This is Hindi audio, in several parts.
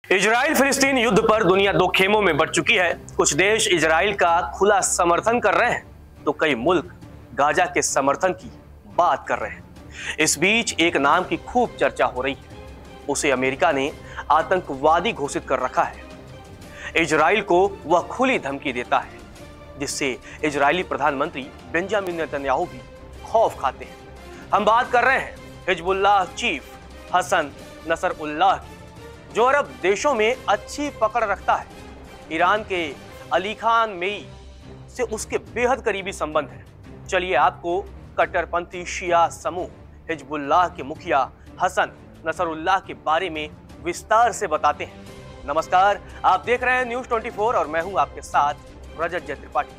इजराइल फिलिस्तीन युद्ध पर दुनिया दो खेमों में बंट चुकी है। कुछ देश इजराइल का खुला समर्थन कर रहे हैं तो कई मुल्क गाजा के समर्थन की बात कर रहे हैं। इस बीच एक नाम की खूब चर्चा हो रही है। उसे अमेरिका ने आतंकवादी घोषित कर रखा है। इजराइल को वह खुली धमकी देता है जिससे इजरायली प्रधानमंत्री बेंजामिन नेतन्याहू भी खौफ खाते हैं। हम बात कर रहे हैं हिजबुल्लाह चीफ हसन नसरुल्लाह की, जो अरब देशों में अच्छी पकड़ रखता है। ईरान के अली खान मेई से उसके बेहद करीबी संबंध है। चलिए आपको कट्टरपंथी शिया समूह हिजबुल्लाह के मुखिया हसन नसरुल्लाह के बारे में विस्तार से बताते हैं। नमस्कार, आप देख रहे हैं न्यूज़ 24 और मैं हूं आपके साथ रजत जय त्रिपाठी।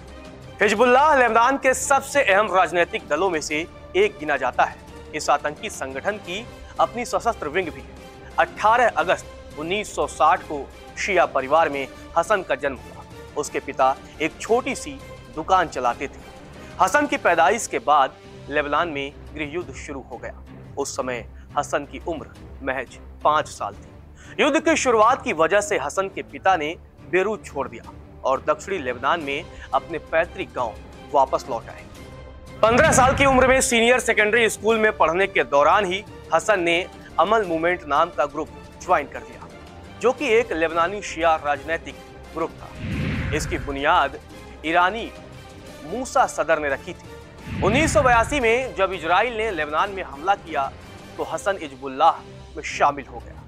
हिजबुल्लाह लेबनान के सबसे अहम राजनीतिक दलों में से एक गिना जाता है। इस आतंकी संगठन की अपनी सशस्त्र विंग भी है। 18 अगस्त 1960 को शिया परिवार में हसन का जन्म हुआ। उसके पिता एक छोटी सी दुकान चलाते थे। हसन की पैदाइश के बाद लेबनान में गृह युद्ध शुरू हो गया। उस समय हसन की उम्र महज 5 साल थी। युद्ध की शुरुआत की वजह से हसन के पिता ने बेरूत छोड़ दिया और दक्षिणी लेबनान में अपने पैतृक गांव वापस लौट आए। 15 साल की उम्र में सीनियर सेकेंडरी स्कूल में पढ़ने के दौरान ही हसन ने अमल मूवमेंट नाम का ग्रुप ज्वाइन कर दिया, जो कि एक लेबनानी शिया राजनीतिक ग्रुप था। इसकी बुनियाद ईरानी मूसा सदर ने रखी थी। 1982 में जब इजराइल ने लेबनान में हमला किया तो हसन हिजबुल्लाह में शामिल हो गया।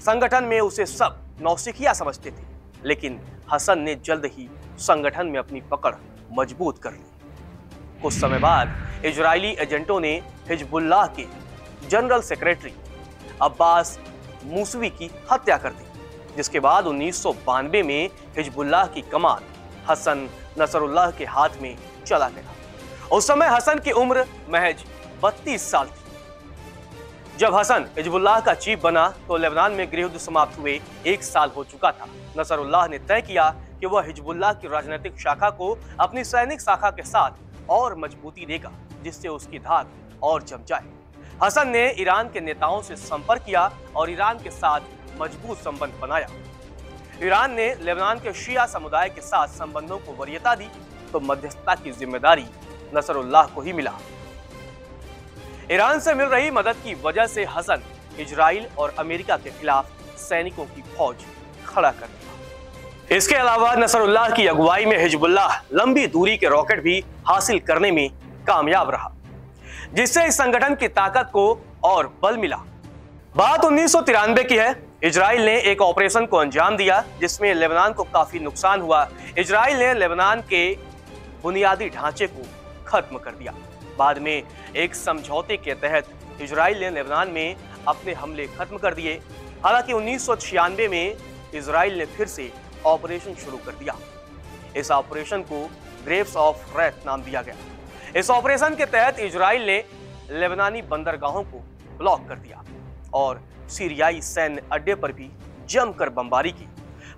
संगठन में उसे सब नौसिखिया समझते थे, लेकिन हसन ने जल्द ही संगठन में अपनी पकड़ मजबूत कर ली। कुछ समय बाद इजरायली एजेंटों ने हिजबुल्लाह के जनरल सेक्रेटरी अब्बास मूसवी की हत्या कर दी, जिसके बाद 1992 में हिजबुल्लाह की कमान हसन नसरुल्लाह के हाथ में चला गया। उस समय हसन की उम्र महज 32 साल थी। जब हसन हिजबुल्लाह का चीफ बना तो लेबनान में गृह युद्ध समाप्त हुए 1 साल हो चुका था। नसरुल्लाह ने तय किया कि वह हिजबुल्लाह की राजनीतिक शाखा को अपनी सैनिक शाखा के साथ और मजबूती देगा, जिससे उसकी धाक और जम जाए। हसन ने ईरान के नेताओं से संपर्क किया और ईरान के साथ मजबूत संबंध बनाया। ईरान ने लेबनान के शिया समुदाय के साथ संबंधों को वरीयता दी तो मध्यस्थता की जिम्मेदारी नसरुल्लाह को ही मिला। ईरान से मिल रही मदद की वजह से हसन इजराइल और अमेरिका के खिलाफ सैनिकों की फौज खड़ा कर दिया। इसके अलावा नसरुल्लाह की अगुवाई में हिजबुल्लाह लंबी दूरी के रॉकेट भी हासिल करने में कामयाब रहा, जिससे इस संगठन की ताकत को और बल मिला। बात 1993 की है। इजराइल ने एक ऑपरेशन को अंजाम दिया जिसमें लेबनान को काफी नुकसान हुआ। इजराइल ने लेबनान के बुनियादी ढांचे को खत्म कर दिया। बाद में एक समझौते के तहत इजराइल ने लेबनान में अपने हमले खत्म कर दिए। हालांकि 1996 में इजराइल ने फिर से ऑपरेशन शुरू कर दिया। इस ऑपरेशन को ग्रेव्स ऑफ रेथ नाम दिया गया। इस ऑपरेशन के तहत इजराइल ने लेबनानी बंदरगाहों को ब्लॉक कर दिया और सीरियाई सैन्य अड्डे पर भी जमकर बमबारी की।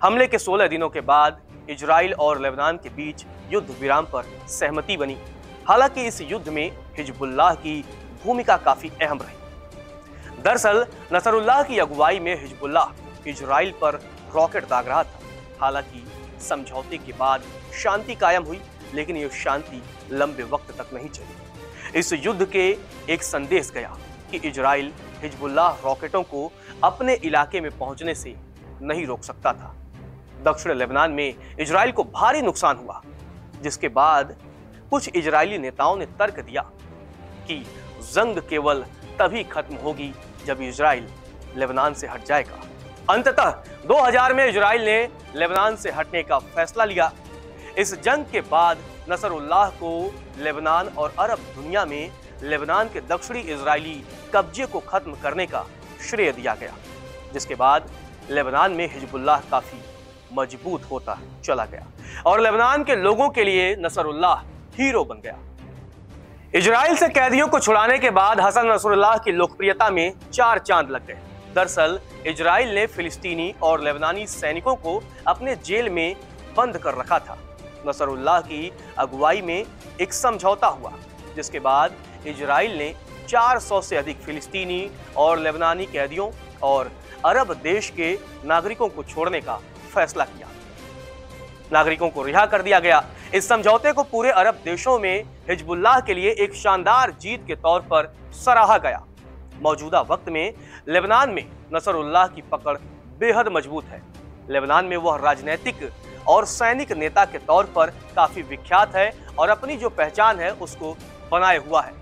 हमले के 16 दिनों के बाद इजराइल और लेबनान के बीच युद्ध विराम पर सहमति बनी। हालांकि इस युद्ध में हिजबुल्लाह की भूमिका काफी अहम रही। दरअसल नसरुल्लाह की अगुवाई में हिजबुल्लाह इजराइल पर रॉकेट दाग रहा था। हालांकि समझौते के बाद शांति कायम हुई, लेकिन यह शांति लंबे वक्त तक नहीं चली। इस युद्ध के एक संदेश गया कि इजराइल हिजबुल्लाह रॉकेटों को अपने इलाके में पहुंचने से नहीं रोक सकता था। दक्षिण लेबनान में इजराइल को भारी नुकसान हुआ, जिसके बाद कुछ इजरायली नेताओं ने तर्क दिया कि जंग केवल तभी खत्म होगी जब इजराइल लेबनान से हट जाएगा। अंततः 2000 में इजराइल ने लेबनान से हटने का फैसला लिया। इस जंग के बाद नसरुल्लाह को लेबनान और अरब दुनिया में लेबनान के दक्षिणी इजरायली कब्जे को खत्म करने का श्रेय दिया गया, जिसके बाद लेबनान में हिजबुल्लाह काफी मजबूत होता चला गया और लेबनान के लोगों के लिए नसरुल्लाह हीरो बन गया। इजराइल से कैदियों को छुड़ाने के बाद हसन नसरुल्लाह की लोकप्रियता में 4 चांद लग गए। दरअसल इजराइल ने फिलिस्तीनी और लेबनानी सैनिकों को अपने जेल में बंद कर रखा था। नसरुल्लाह की अगुवाई में एक समझौता हुआ, जिसके बाद इजराइल ने 400 से अधिक फिलिस्तीनी और लेबनानी कैदियों और अरब देश के नागरिकों को छोड़ने का फैसला किया। नागरिकों को रिहा कर दिया गया। इस समझौते को पूरे अरब देशों में हिजबुल्लाह के लिए एक शानदार जीत के तौर पर सराहा गया। मौजूदा वक्त में लेबनान में नसरुल्लाह की पकड़ बेहद मजबूत है। लेबनान में वह राजनीतिक और सैनिक नेता के तौर पर काफी विख्यात है और अपनी जो पहचान है उसको बनाए हुआ है।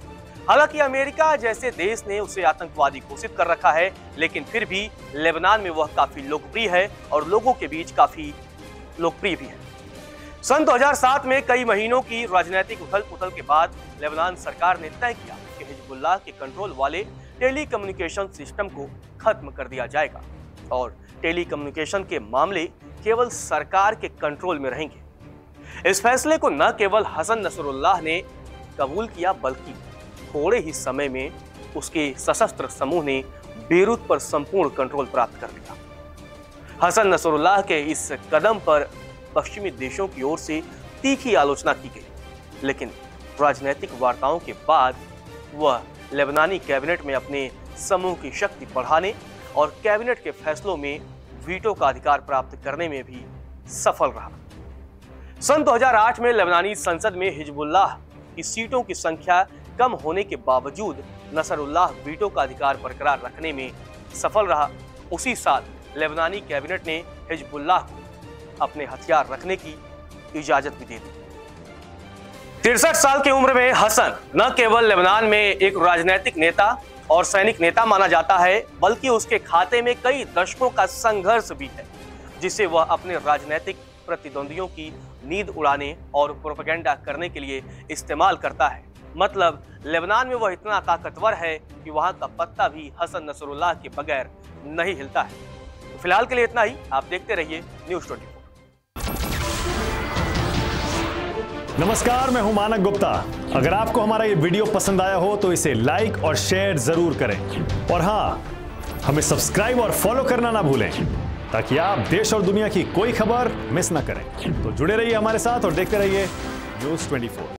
हालांकि अमेरिका जैसे देश ने उसे आतंकवादी घोषित कर रखा है, लेकिन फिर भी लेबनान में वह काफी लोकप्रिय है और लोगों के बीच काफी लोकप्रिय भी है। सन 2007 में कई महीनों की राजनीतिक उथल-पुथल के बाद लेबनान सरकार ने तय किया कि हिजबुल्लाह के कंट्रोल वाले टेलीकम्युनिकेशन सिस्टम को खत्म कर दिया जाएगा और टेलीकम्युनिकेशन के मामले केवल सरकार के कंट्रोल में रहेंगे। इस फैसले को न केवल हसन नसरुल्लाह ने कबूल किया, बल्कि थोड़े ही समय में उसके सशस्त्र समूह ने बेरूत पर संपूर्ण कंट्रोल प्राप्त कर लिया। हसन नसरुल्लाह के इस कदम पर पश्चिमी देशों की ओर से तीखी आलोचना की गई, लेकिन राजनीतिक वार्ताओं के बाद वह लेबनानी कैबिनेट में अपने समूह की शक्ति बढ़ाने और कैबिनेट के फैसलों में वीटो का अधिकार प्राप्त करने में भी सफल रहा। सन 2008 में लेबनानी संसद में हिजबुल्लाह की सीटों की संख्या कम होने के बावजूद नसरुल्लाह वीटो का अधिकार बरकरार रखने में सफल रहा। उसी साल लेबनानी कैबिनेट ने हिजबुल्लाह को अपने हथियार रखने की इजाजत भी दे दी। 63 साल की उम्र में हसन न केवल लेबनान में एक राजनीतिक नेता और सैनिक नेता माना जाता है, बल्कि उसके खाते में कई दशकों का संघर्ष भी है, जिसे वह अपने राजनीतिक प्रतिद्वंदियों की नींद उड़ाने और प्रोपेगेंडा करने के लिए इस्तेमाल करता है। मतलब लेबनान में वह इतना ताकतवर है कि वहां का पत्ता भी हसन नसरुल्लाह के बगैर नहीं हिलता है। तो फिलहाल के लिए इतना ही। आप देखते रहिए न्यूज़ 24। नमस्कार, मैं हूं मानक गुप्ता। अगर आपको हमारा ये वीडियो पसंद आया हो तो इसे लाइक और शेयर जरूर करें और हाँ, हमें सब्सक्राइब और फॉलो करना ना भूलें ताकि आप देश और दुनिया की कोई खबर मिस ना करें। तो जुड़े रहिए हमारे साथ और देखते रहिए न्यूज़ 24।